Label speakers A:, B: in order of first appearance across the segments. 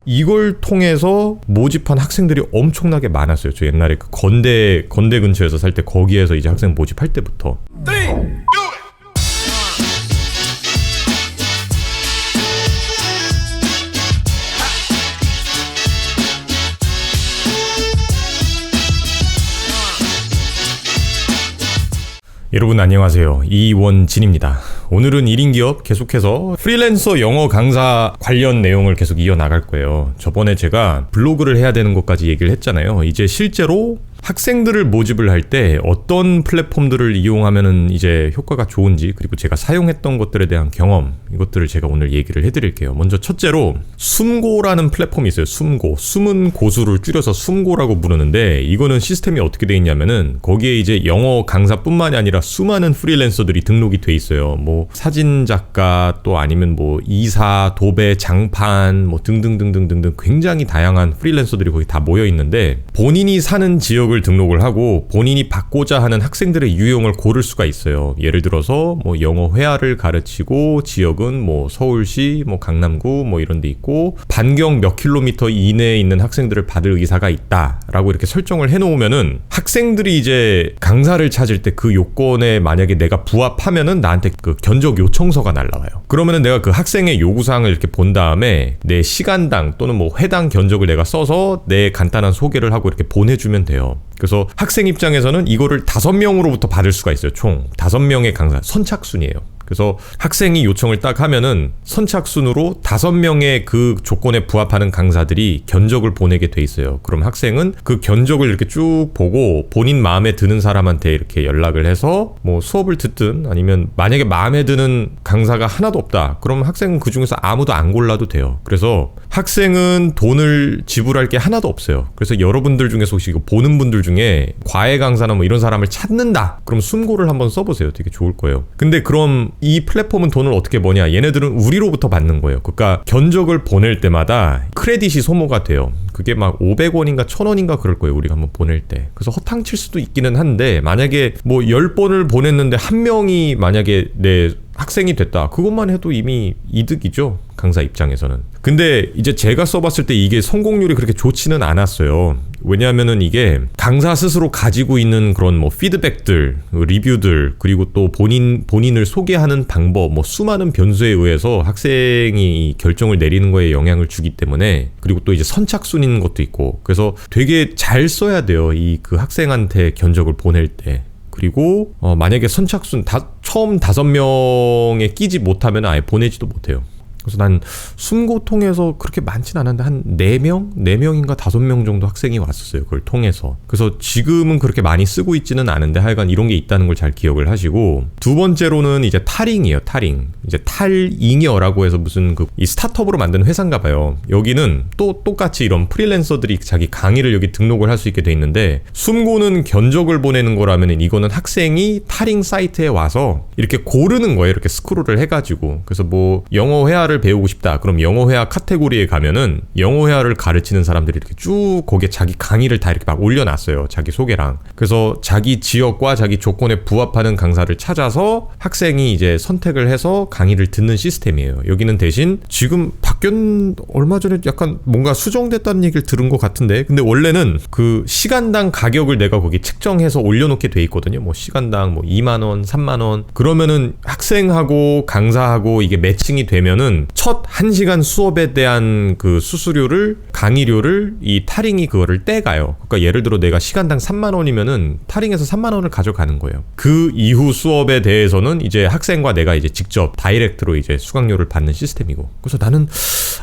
A: 이걸 통해서 모집한 학생들이 엄청나게 많았어요. 저 옛날에 그 건대 근처에서 살 때 거기에서 이제 학생 모집할 때부터. 여러분 안녕하세요. 이원진입니다. 오늘은 1인 기업 계속해서 프리랜서 영어 강사 관련 내용을 계속 이어나갈 거예요. 저번에 제가 블로그를 해야 되는 것까지 얘기를 했잖아요. 이제 실제로 학생들을 모집을 할 때 어떤 플랫폼들을 이용하면은 이제 효과가 좋은지, 그리고 제가 사용했던 것들에 대한 경험, 이것들을 제가 오늘 얘기를 해드릴게요. 먼저 첫째로 숨고라는 플랫폼이 있어요. 숨고. 숨은 고수를 줄여서 숨고라고 부르는데, 이거는 시스템이 어떻게 돼 있냐면은 거기에 이제 영어 강사뿐만이 아니라 수많은 프리랜서들이 등록이 돼 있어요. 뭐 사진 작가, 또 아니면 뭐 이사, 도배, 장판, 뭐 등등등등등등 굉장히 다양한 프리랜서들이 거기 다 모여 있는데, 본인이 사는 지역을 등록을 하고 본인이 받고자 하는 학생들의 유형을 고를 수가 있어요. 예를 들어서 뭐 영어 회화를 가르치고 지역은 뭐 서울시, 뭐 강남구 뭐 이런 데 있고 반경 몇 킬로미터 이내에 있는 학생들을 받을 의사가 있다라고 이렇게 설정을 해놓으면은 학생들이 이제 강사를 찾을 때 그 요건에 만약에 내가 부합하면은 나한테 그 견적 요청서가 날라와요. 그러면은 내가 그 학생의 요구사항을 이렇게 본 다음에 내 시간당 또는 뭐 회당 견적을 내가 써서 내 간단한 소개를 하고 이렇게 보내주면 돼요. 그래서 학생 입장에서는 이거를 5명으로부터 받을 수가 있어요. 총 5명의 강사, 선착순이에요. 그래서 학생이 요청을 딱 하면은 선착순으로 5명의 그 조건에 부합하는 강사들이 견적을 보내게 돼 있어요. 그럼 학생은 그 견적을 이렇게 쭉 보고 본인 마음에 드는 사람한테 이렇게 연락을 해서 뭐 수업을 듣든, 아니면 만약에 마음에 드는 강사가 하나도 없다, 그럼 학생은 그 중에서 아무도 안 골라도 돼요. 그래서 학생은 돈을 지불할 게 하나도 없어요. 그래서 여러분들 중에서 혹시 이거 보는 분들 중에 과외 강사나 뭐 이런 사람을 찾는다, 그럼 숨고를 한번 써보세요. 되게 좋을 거예요. 근데 그럼 이 플랫폼은 돈을 어떻게 버냐? 얘네들은 우리로부터 받는 거예요. 그러니까 견적을 보낼 때마다 크레딧이 소모가 돼요. 그게 막 500원인가 1000원인가 그럴 거예요. 우리가 한번 보낼 때. 그래서 허탕칠 수도 있기는 한데, 만약에 뭐 10번을 보냈는데 한 명이 만약에 내 학생이 됐다, 그것만 해도 이미 이득이죠, 강사 입장에서는. 근데 이제 제가 써봤을 때 이게 성공률이 그렇게 좋지는 않았어요. 왜냐하면은 이게 강사 스스로 가지고 있는 그런 뭐 피드백들, 리뷰들, 그리고 또 본인을 소개하는 방법, 뭐 수많은 변수에 의해서 학생이 결정을 내리는 거에 영향을 주기 때문에, 그리고 또 이제 선착순인 것도 있고, 그래서 되게 잘 써야 돼요, 이 그 학생한테 견적을 보낼 때. 그리고 만약에 선착순 처음 5명에 끼지 못하면 아예 보내지도 못해요. 그래서 난 숨고 통해서 그렇게 많진 않았는데 한 4명인가 5명 정도 학생이 왔었어요. 그걸 통해서. 그래서 지금은 그렇게 많이 쓰고 있지는 않은데 하여간 이런 게 있다는 걸 잘 기억을 하시고, 두 번째로는 이제 타링이에요. 타링. 이제 탈잉여라고 해서 무슨 이 스타트업으로 만든 회사인가 봐요. 여기는 또 똑같이 이런 프리랜서들이 자기 강의를 여기 등록을 할 수 있게 돼 있는데, 숨고는 견적을 보내는 거라면 이거는 학생이 타링 사이트에 와서 이렇게 고르는 거예요. 이렇게 스크롤을 해가지고. 그래서 뭐 영어 회화를 배우고 싶다, 그럼 영어 회화 카테고리에 가면은 영어 회화를 가르치는 사람들이 이렇게 쭉 거기에 자기 강의를 다 이렇게 막 올려놨어요. 자기 소개랑. 그래서 자기 지역과 자기 조건에 부합하는 강사를 찾아서 학생이 이제 선택을 해서 강의를 듣는 시스템이에요. 여기는 대신 지금 얼마 전에 약간 뭔가 수정됐다는 얘기를 들은 것 같은데, 근데 원래는 그 시간당 가격을 내가 거기 책정해서 올려놓게 돼 있거든요. 뭐 시간당 뭐 2만원, 3만원. 그러면은 학생하고 강사하고 이게 매칭이 되면은 첫 1시간 수업에 대한 그 수수료를, 강의료를 이 타링이 그거를 떼가요. 그러니까 예를 들어 내가 시간당 3만원이면은 타링에서 3만원을 가져가는 거예요. 그 이후 수업에 대해서는 이제 학생과 내가 이제 직접 다이렉트로 이제 수강료를 받는 시스템이고. 그래서 나는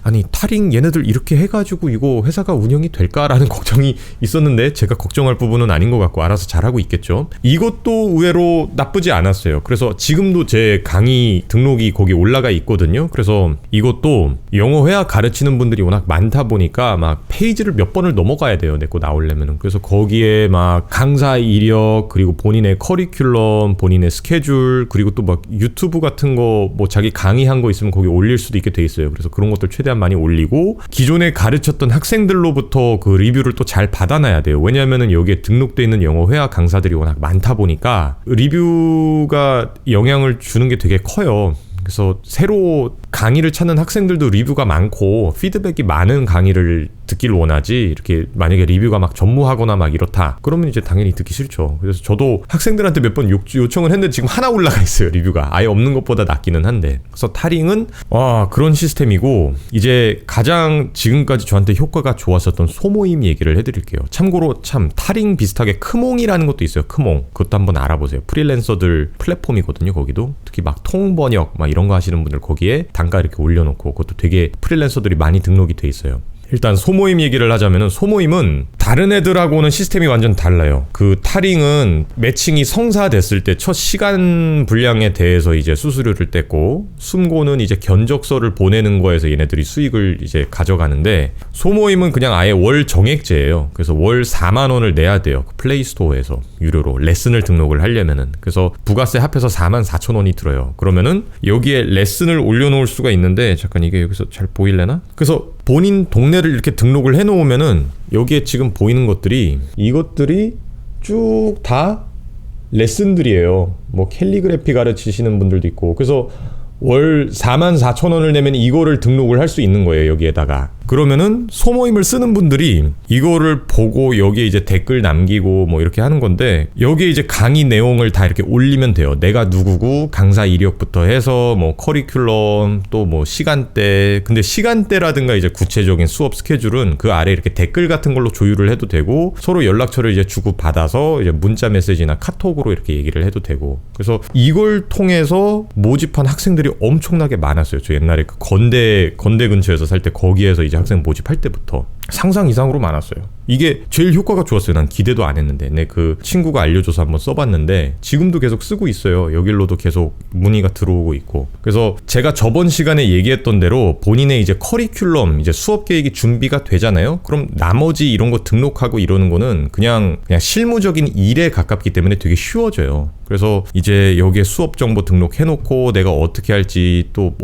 A: 아니 타링 얘네들 이렇게 해가지고 이거 회사가 운영이 될까라는 걱정이 있었는데, 제가 걱정할 부분은 아닌 것 같고 알아서 잘하고 있겠죠. 이것도 의외로 나쁘지 않았어요. 그래서 지금도 제 강의 등록이 거기 올라가 있거든요. 그래서 이것도 영어 회화 가르치는 분들이 워낙 많다 보니까 막 페이지를 몇 번을 넘어가야 돼요, 내 거 나오려면은. 그래서 거기에 막 강사 이력, 그리고 본인의 커리큘럼, 본인의 스케줄, 그리고 또 막 유튜브 같은 거 뭐 자기 강의한 거 있으면 거기 올릴 수도 있게 돼 있어요. 그래서 그런 것들 최대한 많이 올리고, 기존에 가르쳤던 학생들로부터 그 리뷰를 또 잘 받아놔야 돼요. 왜냐하면은 여기에 등록돼 있는 영어 회화 강사들이 워낙 많다 보니까 리뷰가 영향을 주는 게 되게 커요. 그래서 새로 강의를 찾는 학생들도 리뷰가 많고 피드백이 많은 강의를 듣길 원하지, 이렇게 만약에 리뷰가 막 전무하거나 막 이렇다 그러면 이제 당연히 듣기 싫죠. 그래서 저도 학생들한테 몇 번 요청을 했는데 지금 하나 올라가 있어요. 리뷰가 아예 없는 것보다 낫기는 한데. 그래서 타링은 그런 시스템이고, 이제 가장 지금까지 저한테 효과가 좋았었던 소모임 얘기를 해드릴게요. 참고로 참 타링 비슷하게 크몽이라는 것도 있어요. 크몽, 그것도 한번 알아보세요. 프리랜서들 플랫폼이거든요. 거기도 특히 막 통번역 막 이런 거 하시는 분들 거기에 단가 이렇게 올려놓고, 그것도 되게 프리랜서들이 많이 등록이 돼 있어요. 일단 소모임 얘기를 하자면은, 소모임은 다른 애들하고는 시스템이 완전 달라요. 그 타링은 매칭이 성사됐을 때 첫 시간 분량에 대해서 이제 수수료를 떼고, 숨고는 이제 견적서를 보내는 거에서 얘네들이 수익을 이제 가져가는데, 소모임은 그냥 아예 월 정액제예요. 그래서 월 4만 원을 내야 돼요. 플레이스토어에서 유료로 레슨을 등록을 하려면은. 그래서 부가세 합해서 4만 4천 원이 들어요. 그러면은 여기에 레슨을 올려놓을 수가 있는데, 잠깐 이게 여기서 잘 보일래나? 그래서 본인 동네를 이렇게 등록을 해놓으면은 여기에 지금 보이는 것들이, 이것들이 쭉 다 레슨들이에요. 뭐 캘리그래피 가르치시는 분들도 있고, 그래서 월 4만 4천 원을 내면 이거를 등록을 할 수 있는 거예요. 여기에다가. 그러면은 소모임을 쓰는 분들이 이거를 보고 여기에 이제 댓글 남기고 뭐 이렇게 하는 건데, 여기에 이제 강의 내용을 다 이렇게 올리면 돼요. 내가 누구고, 강사 이력부터 해서 뭐 커리큘럼, 또 뭐 시간대. 근데 시간대라든가 이제 구체적인 수업 스케줄은 그 아래 이렇게 댓글 같은 걸로 조율을 해도 되고, 서로 연락처를 이제 주고 받아서 이제 문자 메시지나 카톡으로 이렇게 얘기를 해도 되고. 그래서 이걸 통해서 모집한 학생들이 엄청나게 많았어요. 저 옛날에 그 건대 근처에서 살 때 거기에서 이제 학생 모집할 때부터 상상 이상으로 많았어요. 이게 제일 효과가 좋았어요. 난 기대도 안 했는데. 내 그 친구가 알려줘서 한번 써봤는데 지금도 계속 쓰고 있어요. 여길로도 계속 문의가 들어오고 있고. 그래서 제가 저번 시간에 얘기했던 대로 본인의 이제 커리큘럼, 이제 수업 계획이 준비가 되잖아요. 그럼 나머지 이런 거 등록하고 이러는 거는 그냥 실무적인 일에 가깝기 때문에 되게 쉬워져요. 그래서 이제 여기에 수업 정보 등록해놓고 내가 어떻게 할지, 또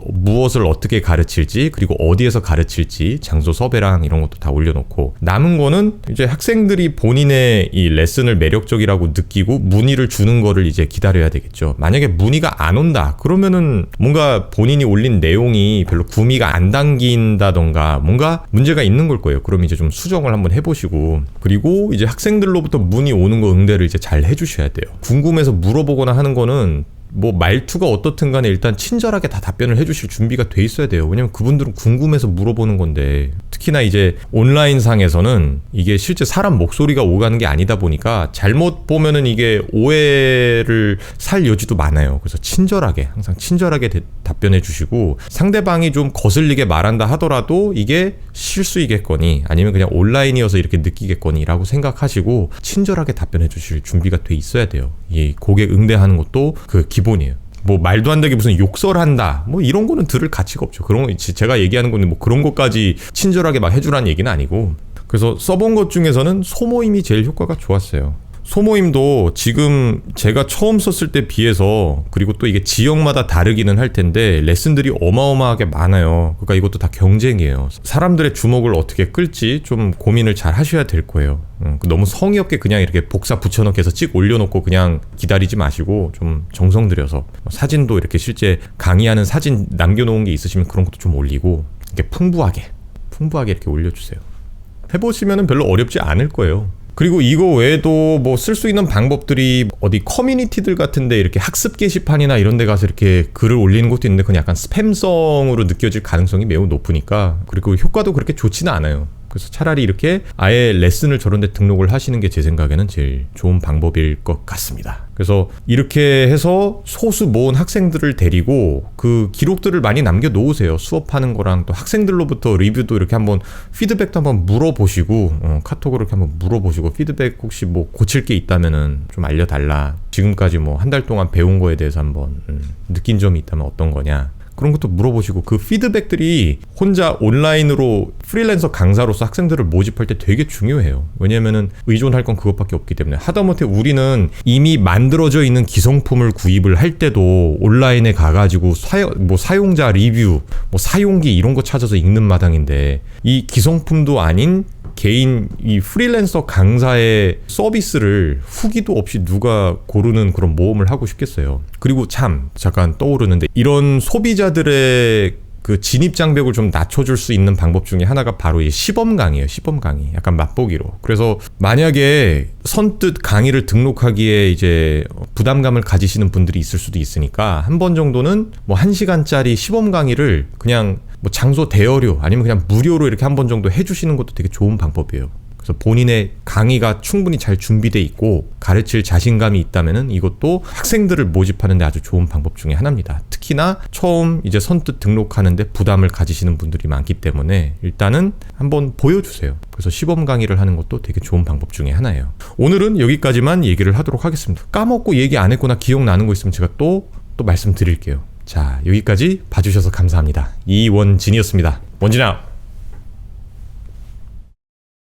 A: 무엇을 어떻게 가르칠지, 그리고 어디에서 가르칠지, 장소 섭외랑 이런 것도 다 올려놓고, 남은 거는 이제 학생들이 본인의 이 레슨을 매력적이라고 느끼고 문의를 주는 거를 이제 기다려야 되겠죠. 만약에 문의가 안 온다 그러면은 뭔가 본인이 올린 내용이 별로 구미가 안 당긴다던가 뭔가 문제가 있는 걸 거예요. 그럼 이제 좀 수정을 한번 해보시고, 그리고 이제 학생들로부터 문의 오는 거 응대를 이제 잘 해주셔야 돼요. 궁금해서 물어보거나 하는 거는 뭐 말투가 어떻든 간에 일단 친절하게 다 답변을 해주실 준비가 돼 있어야 돼요. 왜냐면 그분들은 궁금해서 물어보는 건데, 특히나 이제 온라인 상에서는 이게 실제 사람 목소리가 오가는 게 아니다 보니까 잘못 보면은 이게 오해를 살 여지도 많아요. 그래서 친절하게, 항상 친절하게 답변해 주시고, 상대방이 좀 거슬리게 말한다 하더라도 이게 실수이겠거니 아니면 그냥 온라인이어서 이렇게 느끼겠거니 라고 생각하시고 친절하게 답변해 주실 준비가 돼 있어야 돼요. 이 고객 응대하는 것도 그 기본이에요. 뭐 말도 안 되게 무슨 욕설한다 뭐 이런 거는 들을 가치가 없죠. 그런 거 제가 얘기하는 거는 뭐 그런 것까지 친절하게 막 해주라는 얘기는 아니고. 그래서 써본 것 중에서는 소모임이 제일 효과가 좋았어요. 소모임도 지금 제가 처음 썼을 때 비해서, 그리고 또 이게 지역마다 다르기는 할 텐데 레슨들이 어마어마하게 많아요. 그러니까 이것도 다 경쟁이에요. 사람들의 주목을 어떻게 끌지 좀 고민을 잘 하셔야 될 거예요. 너무 성의 없게 그냥 이렇게 복사 붙여넣기 해서 찍 올려놓고 그냥 기다리지 마시고 좀 정성 들여서 사진도 이렇게 실제 강의하는 사진 남겨놓은 게 있으시면 그런 것도 좀 올리고, 이렇게 풍부하게 이렇게 올려주세요. 해보시면 별로 어렵지 않을 거예요. 그리고 이거 외에도 뭐 쓸 수 있는 방법들이, 어디 커뮤니티들 같은데 이렇게 학습 게시판이나 이런 데 가서 이렇게 글을 올리는 것도 있는데 그건 약간 스팸성으로 느껴질 가능성이 매우 높으니까, 그리고 효과도 그렇게 좋지는 않아요. 그래서 차라리 이렇게 아예 레슨을 저런 데 등록을 하시는 게 제 생각에는 제일 좋은 방법일 것 같습니다. 그래서 이렇게 해서 소수 모은 학생들을 데리고 그 기록들을 많이 남겨 놓으세요. 수업하는 거랑 또 학생들로부터 리뷰도 이렇게 한번 피드백도 한번 물어보시고, 카톡으로 이렇게 한번 물어보시고, 피드백 혹시 뭐 고칠 게 있다면은 좀 알려달라. 지금까지 뭐 한 달 동안 배운 거에 대해서 한번 느낀 점이 있다면 어떤 거냐. 그런 것도 물어보시고, 그 피드백들이 혼자 온라인으로 프리랜서 강사로서 학생들을 모집할 때 되게 중요해요. 왜냐면은 의존할 건 그것밖에 없기 때문에. 하다못해 우리는 이미 만들어져 있는 기성품을 구입을 할 때도 온라인에 가가지고 사용자 리뷰, 뭐 사용기 이런 거 찾아서 읽는 마당인데, 이 기성품도 아닌 개인 이 프리랜서 강사의 서비스를 후기도 없이 누가 고르는 그런 모험을 하고 싶겠어요. 그리고 참 잠깐 떠오르는데 이런 소비자들의 그 진입 장벽을 좀 낮춰줄 수 있는 방법 중에 하나가 바로 이 시범 강의예요. 시범 강의. 약간 맛보기로. 그래서 만약에 선뜻 강의를 등록하기에 이제 부담감을 가지시는 분들이 있을 수도 있으니까 한 번 정도는 뭐 1시간짜리 시범 강의를 그냥 뭐 장소 대여료 아니면 그냥 무료로 이렇게 한 번 정도 해주시는 것도 되게 좋은 방법이에요. 그래서 본인의 강의가 충분히 잘 준비돼 있고 가르칠 자신감이 있다면은 이것도 학생들을 모집하는 데 아주 좋은 방법 중에 하나입니다. 특히나 처음 이제 선뜻 등록하는데 부담을 가지시는 분들이 많기 때문에 일단은 한번 보여주세요. 그래서 시범 강의를 하는 것도 되게 좋은 방법 중에 하나예요. 오늘은 여기까지만 얘기를 하도록 하겠습니다. 까먹고 얘기 안 했거나 기억나는 거 있으면 제가 또 말씀드릴게요. 자, 여기까지 봐주셔서 감사합니다. 이원진이었습니다. 원진아.